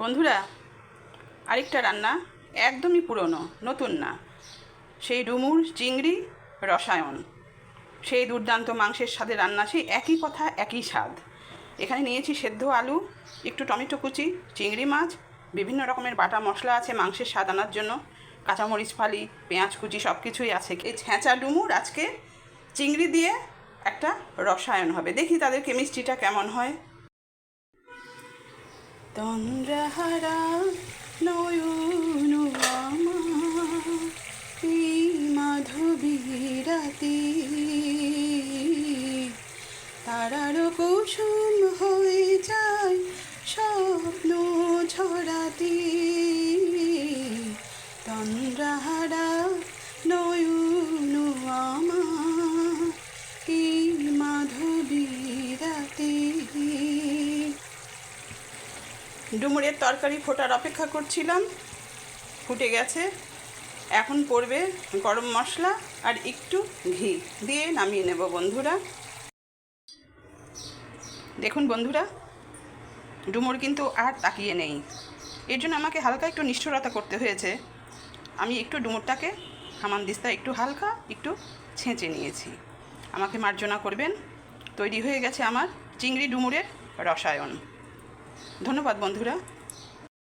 বন্ধুরা, আরেকটা রান্না একদমই পুরনো, নতুন না। সেই ডুমুর চিংড়ি রসায়ন, সেই দুর্দান্ত মাংসের স্বাদে রান্না, সেই একই কথা একই স্বাদ। এখানে নিয়েছি সেদ্ধ আলু, একটু টমেটো কুচি, চিংড়ি মাছ, বিভিন্ন রকমের বাটা মশলা আছে মাংসের স্বাদ আনার জন্য, কাঁচামরিচ ফালি, পেঁয়াজ কুচি, সব কিছুই আছে। এই ছেঁচা ডুমুর আজকে চিংড়ি দিয়ে একটা রসায়ন হবে। দেখি তাদের কেমিস্ট্রিটা কেমন হয়। তন্দ্রাহারা নয়ন আমার এই মাধবী রাতে, তারার কুসুম হয়ে যায় স্বপ্ন ঝরাতে। তন্দ্রাহারা নয়ন আমার এই মাধবী রাতে। ডুমুরের তরকারি ফোটার অপেক্ষা করছিলাম, ফুটে গেছে। এখন পড়বে গরম মশলা আর একটু ঘি দিয়ে নামিয়ে নেব বন্ধুরা। দেখুন বন্ধুরা, ডুমুর কিন্তু আর তাকিয়ে নেই। এর জন্য আমাকে হালকা একটু নিষ্ঠুরতা করতে হয়েছে। আমি একটু ডুমুরটাকে হামানদিস্তা একটু হালকা একটু ছেঁচে নিয়েছি। আমাকে মার্জনা করবেন। তৈরি হয়ে গেছে আমার চিংড়ি ডুমুরের রসায়ন। ধন্যবাদ বন্ধুরা।